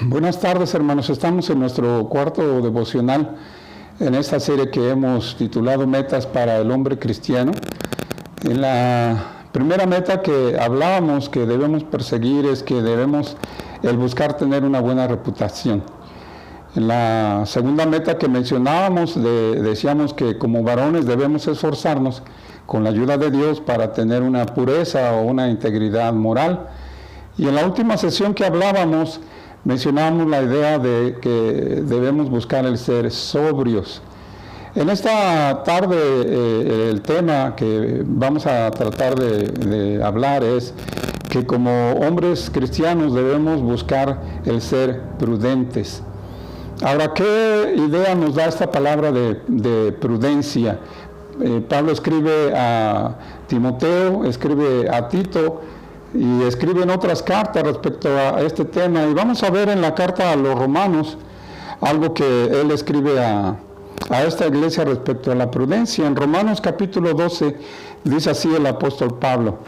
Buenas tardes, hermanos. Estamos en nuestro cuarto devocional en esta serie que hemos titulado Metas para el hombre cristiano. En la primera meta que hablábamos que debemos perseguir es que debemos el buscar tener una buena reputación. En la segunda meta que mencionábamos, decíamos que como varones debemos esforzarnos con la ayuda de Dios para tener una pureza o una integridad moral. Y en la última sesión que hablábamos, mencionábamos la idea de que debemos buscar el ser sobrios. En esta tarde el tema que vamos a tratar de hablar es que como hombres cristianos debemos buscar el ser prudentes. Ahora, ¿qué idea nos da esta palabra de prudencia? Pablo escribe a Timoteo, escribe a Tito y escribe en otras cartas respecto a este tema. Y vamos a ver en la carta a los romanos algo que él escribe a esta iglesia respecto a la prudencia. En Romanos capítulo 12 dice así el apóstol Pablo: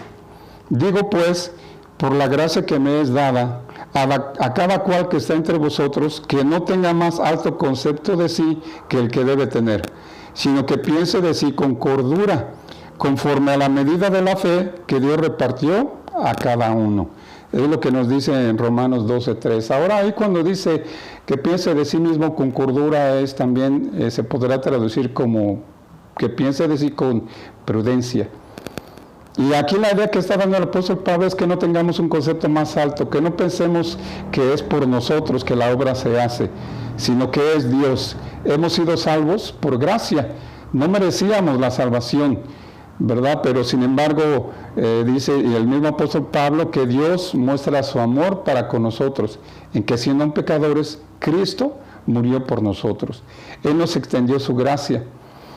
digo pues, por la gracia que me es dada, a cada cual que está entre vosotros, que no tenga más alto concepto de sí que el que debe tener, sino que piense de sí con cordura, conforme a la medida de la fe que Dios repartió a cada uno. Es lo que nos dice en Romanos 12:3. Ahora ahí cuando dice que piense de sí mismo con cordura, es también se podrá traducir como que piense de sí con prudencia. Y aquí la idea que está dando el apóstol Pablo es que no tengamos un concepto más alto, que no pensemos que es por nosotros que la obra se hace, sino que es Dios. Hemos sido salvos por gracia, no merecíamos la salvación, ¿verdad? Pero sin embargo, dice el mismo apóstol Pablo que Dios muestra su amor para con nosotros, en que siendo pecadores, Cristo murió por nosotros. Él nos extendió su gracia.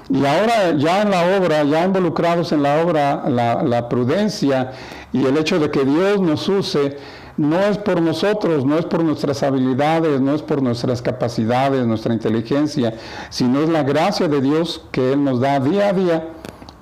Y ahora ya en la obra, ya involucrados en la obra, la prudencia y el hecho de que Dios nos use, no es por nosotros, no es por nuestras habilidades, no es por nuestras capacidades, nuestra inteligencia, sino es la gracia de Dios que Él nos da día a día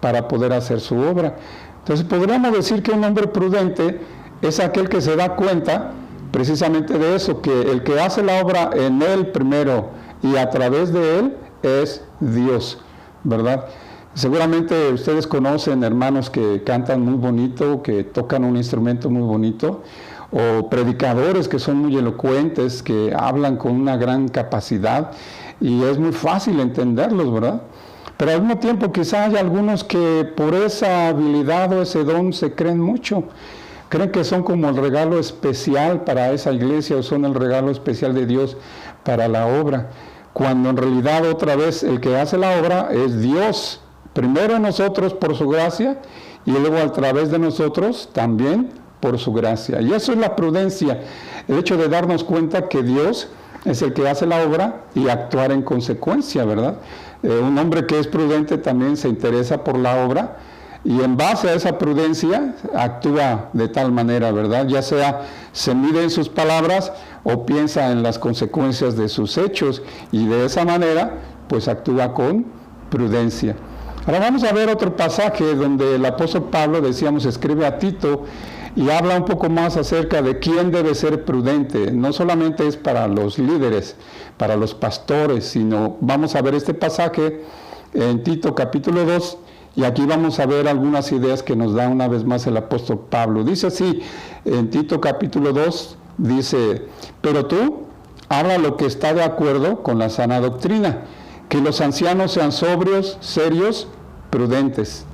para poder hacer su obra. Entonces podríamos decir que un hombre prudente es aquel que se da cuenta precisamente de eso, que el que hace la obra en Él primero y a través de Él es Dios, ¿verdad? Seguramente ustedes conocen hermanos que cantan muy bonito, que tocan un instrumento muy bonito, o predicadores que son muy elocuentes, que hablan con una gran capacidad y es muy fácil entenderlos, ¿verdad? Pero al mismo tiempo quizá hay algunos que por esa habilidad o ese don se creen mucho, creen que son como el regalo especial para esa iglesia o son el regalo especial de Dios para la obra, cuando en realidad otra vez el que hace la obra es Dios, primero en nosotros por su gracia y luego a través de nosotros también por su gracia. Y eso es la prudencia, el hecho de darnos cuenta que Dios es el que hace la obra y actuar en consecuencia, ¿verdad? Un hombre que es prudente también se interesa por la obra y en base a esa prudencia actúa de tal manera, ¿verdad? Ya sea se mide en sus palabras o piensa en las consecuencias de sus hechos y de esa manera pues actúa con prudencia. Ahora vamos a ver otro pasaje donde el apóstol Pablo, decíamos, escribe a Tito y habla un poco más acerca de quién debe ser prudente. No solamente es para los líderes, para los pastores, sino vamos a ver este pasaje en Tito capítulo 2 y aquí vamos a ver algunas ideas que nos da una vez más el apóstol Pablo. Dice así, en Tito capítulo 2, dice: pero tú habla lo que está de acuerdo con la sana doctrina, que los ancianos sean sobrios, serios, prudentes,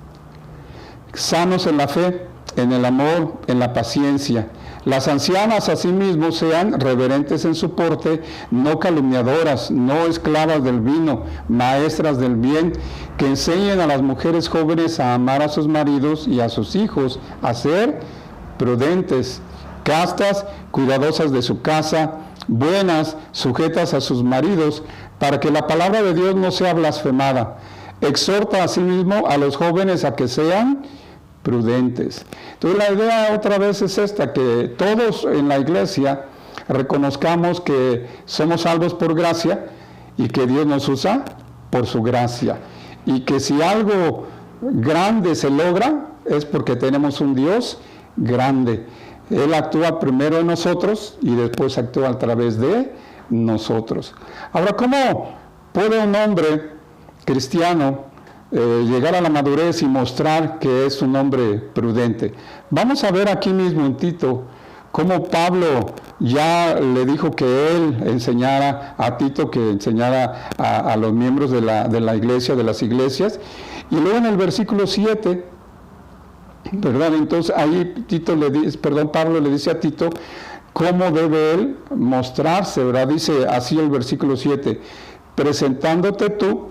sanos en la fe, en el amor, en la paciencia. Las ancianas asimismo sean reverentes en su porte, no calumniadoras, no esclavas del vino, maestras del bien, que enseñen a las mujeres jóvenes a amar a sus maridos y a sus hijos, a ser prudentes, castas, cuidadosas de su casa, buenas, sujetas a sus maridos, para que la palabra de Dios no sea blasfemada. Exhorta asimismo a los jóvenes a que sean prudentes. Entonces la idea otra vez es esta, que todos en la iglesia reconozcamos que somos salvos por gracia y que Dios nos usa por su gracia. Y que si algo grande se logra es porque tenemos un Dios grande. Él actúa primero en nosotros y después actúa a través de nosotros. Ahora, ¿cómo puede un hombre cristiano llegar a la madurez y mostrar que es un hombre prudente? Vamos a ver aquí mismo en Tito cómo Pablo ya le dijo que él enseñara a Tito, que enseñara a los miembros de la iglesia, de las iglesias. Y luego en el versículo 7, ¿verdad? Entonces ahí Pablo le dice a Tito cómo debe él mostrarse, ¿verdad? Dice así el versículo 7, presentándote tú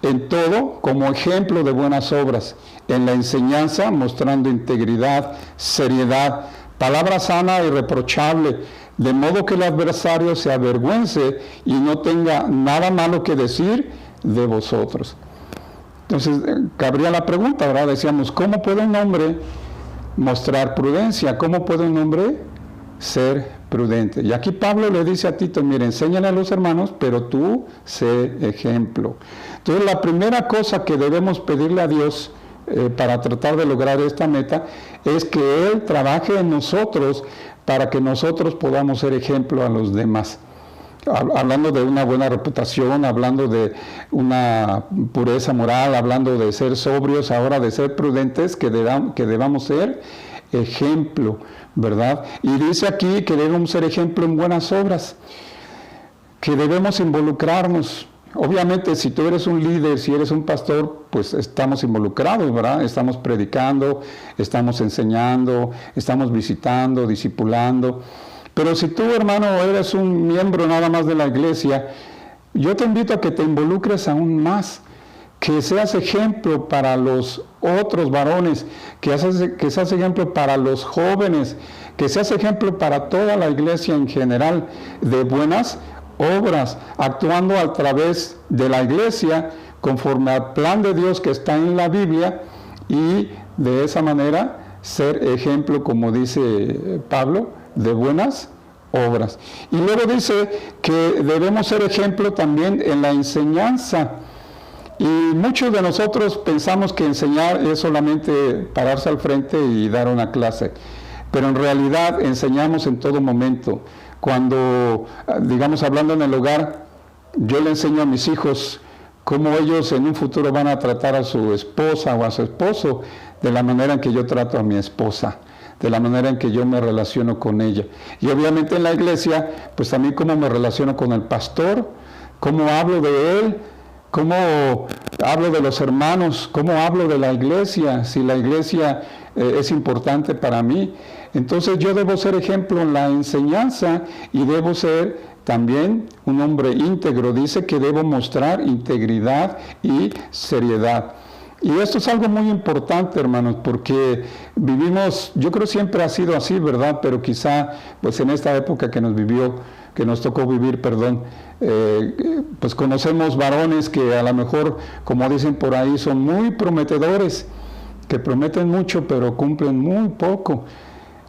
en todo como ejemplo de buenas obras, en la enseñanza mostrando integridad, seriedad, palabra sana y irreprochable, de modo que el adversario se avergüence y no tenga nada malo que decir de vosotros. Entonces, cabría la pregunta, ¿verdad? Decíamos, ¿cómo puede un hombre mostrar prudencia? ¿Cómo puede un hombre ser prudente? Y aquí Pablo le dice a Tito, mire, enséñale a los hermanos, pero tú sé ejemplo. Entonces, la primera cosa que debemos pedirle a Dios para tratar de lograr esta meta es que Él trabaje en nosotros para que nosotros podamos ser ejemplo a los demás. Hablando de una buena reputación, hablando de una pureza moral, hablando de ser sobrios, ahora de ser prudentes, que debamos ser ejemplo, ¿verdad? Y dice aquí que debemos ser ejemplo en buenas obras, que debemos involucrarnos. Obviamente, si tú eres un líder, si eres un pastor, pues estamos involucrados, ¿verdad? Estamos predicando, estamos enseñando, estamos visitando, discipulando. Pero si tú, hermano, eres un miembro nada más de la iglesia, yo te invito a que te involucres aún más, que seas ejemplo para los otros varones, que seas ejemplo para los jóvenes, que seas ejemplo para toda la iglesia en general de buenas obras, actuando a través de la iglesia conforme al plan de Dios que está en la Biblia, y de esa manera ser ejemplo, como dice Pablo, de buenas obras. Y luego dice que debemos ser ejemplo también en la enseñanza. Y muchos de nosotros pensamos que enseñar es solamente pararse al frente y dar una clase, pero en realidad enseñamos en todo momento. Cuando, digamos, hablando en el hogar, yo le enseño a mis hijos cómo ellos en un futuro van a tratar a su esposa o a su esposo de la manera en que yo trato a mi esposa, de la manera en que yo me relaciono con ella. Y obviamente en la iglesia, pues también cómo me relaciono con el pastor, cómo hablo de él, cómo hablo de los hermanos, cómo hablo de la iglesia, si la iglesia es importante para mí. Entonces yo debo ser ejemplo en la enseñanza y debo ser también un hombre íntegro. Dice que debo mostrar integridad y seriedad. Y esto es algo muy importante, hermanos, porque vivimos, yo creo siempre ha sido así, ¿verdad? Pero quizá, pues en esta época que nos tocó vivir, pues conocemos varones que a lo mejor, como dicen por ahí, son muy prometedores, que prometen mucho, pero cumplen muy poco.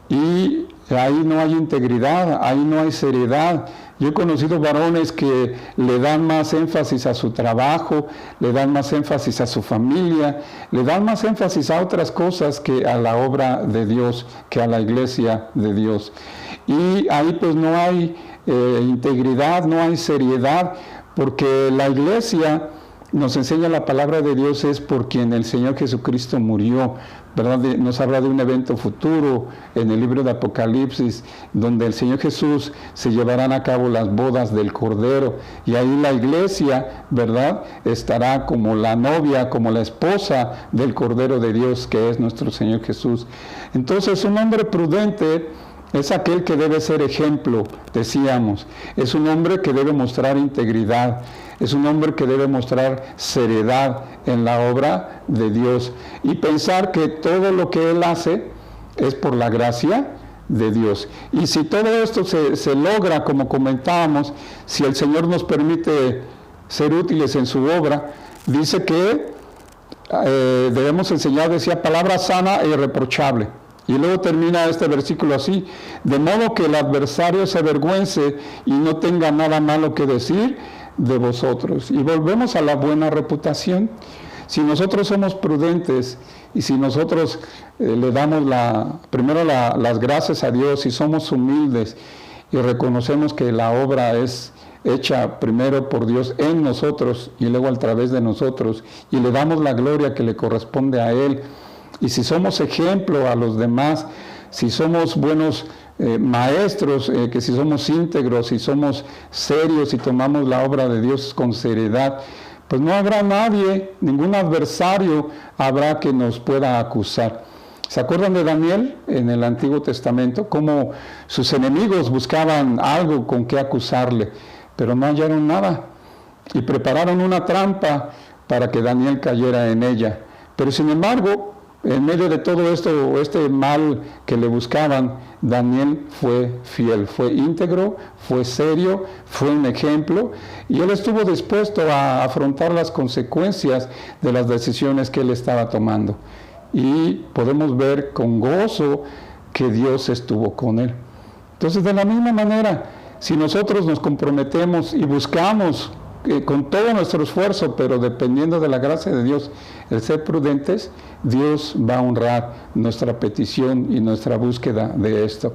Y ahí no hay integridad, ahí no hay seriedad. Yo he conocido varones que le dan más énfasis a su trabajo, le dan más énfasis a su familia, le dan más énfasis a otras cosas que a la obra de Dios, que a la iglesia de Dios. Y ahí pues no hay integridad, no hay seriedad, porque la iglesia, nos enseña la palabra de Dios, es por quien el Señor Jesucristo murió, ¿verdad? Nos habla de un evento futuro en el libro de Apocalipsis, donde el Señor Jesús se llevarán a cabo las bodas del Cordero, y ahí la iglesia, ¿verdad?, estará como la novia, como la esposa del Cordero de Dios, que es nuestro Señor Jesús. Entonces, un hombre prudente es aquel que debe ser ejemplo, decíamos. Es un hombre que debe mostrar integridad. Es un hombre que debe mostrar seriedad en la obra de Dios. Y pensar que todo lo que él hace es por la gracia de Dios. Y si todo esto se logra, como comentábamos, si el Señor nos permite ser útiles en su obra, dice que debemos enseñar, decía, palabra sana e irreprochable. Y luego termina este versículo así: de modo que el adversario se avergüence y no tenga nada malo que decir de vosotros. Y volvemos a la buena reputación. Si nosotros somos prudentes, Y si nosotros le damos primero las gracias a Dios y somos humildes y reconocemos que la obra es hecha primero por Dios en nosotros y luego a través de nosotros, y le damos la gloria que le corresponde a Él, y si somos ejemplo a los demás, si somos buenos maestros, que si somos íntegros, si somos serios y tomamos la obra de Dios con seriedad, pues no habrá nadie, ningún adversario habrá que nos pueda acusar. ¿Se acuerdan de Daniel en el Antiguo Testamento? Cómo sus enemigos buscaban algo con que acusarle, pero no hallaron nada. Y prepararon una trampa para que Daniel cayera en ella. Pero sin embargo, en medio de todo esto, este mal que le buscaban, Daniel fue fiel, fue íntegro, fue serio, fue un ejemplo, y él estuvo dispuesto a afrontar las consecuencias de las decisiones que él estaba tomando. Y podemos ver con gozo que Dios estuvo con él. Entonces, de la misma manera, si nosotros nos comprometemos y buscamos con todo nuestro esfuerzo, pero dependiendo de la gracia de Dios, el ser prudentes, Dios va a honrar nuestra petición y nuestra búsqueda de esto.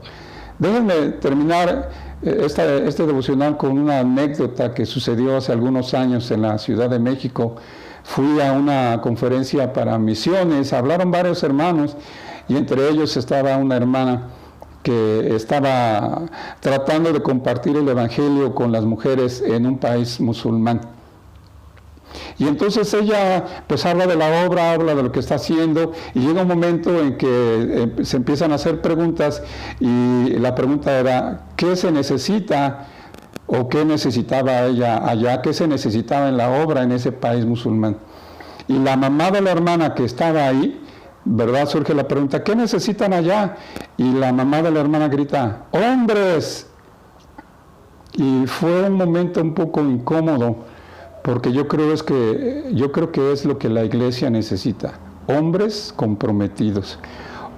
Déjenme terminar este devocional con una anécdota que sucedió hace algunos años en la Ciudad de México. Fui a una conferencia para misiones, hablaron varios hermanos y entre ellos estaba una hermana que estaba tratando de compartir el evangelio con las mujeres en un país musulmán. Y entonces ella pues habla de la obra, habla de lo que está haciendo, y llega un momento en que se empiezan a hacer preguntas, y la pregunta era, ¿qué se necesita o qué necesitaba ella allá? ¿Qué se necesitaba en la obra en ese país musulmán? Y la mamá de la hermana que estaba ahí, ¿verdad? Surge la pregunta, ¿qué necesitan allá? Y la mamá de la hermana grita, ¡hombres! Y fue un momento un poco incómodo, porque yo creo que es lo que la iglesia necesita, hombres comprometidos,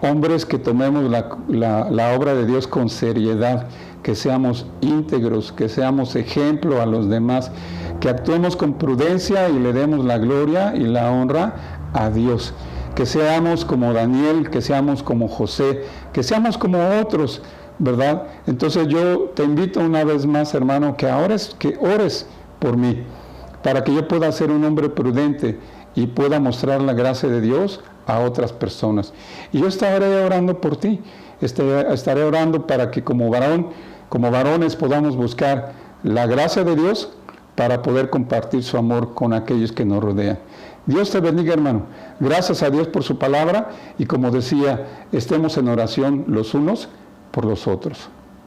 hombres que tomemos la obra de Dios con seriedad, que seamos íntegros, que seamos ejemplo a los demás, que actuemos con prudencia y le demos la gloria y la honra a Dios. Que seamos como Daniel, que seamos como José, que seamos como otros, ¿verdad? Entonces yo te invito una vez más, hermano, que ores por mí, para que yo pueda ser un hombre prudente y pueda mostrar la gracia de Dios a otras personas. Y yo estaré orando por ti, estaré orando para que como varones podamos buscar la gracia de Dios para poder compartir su amor con aquellos que nos rodean. Dios te bendiga, hermano. Gracias a Dios por su palabra y como decía, estemos en oración los unos por los otros.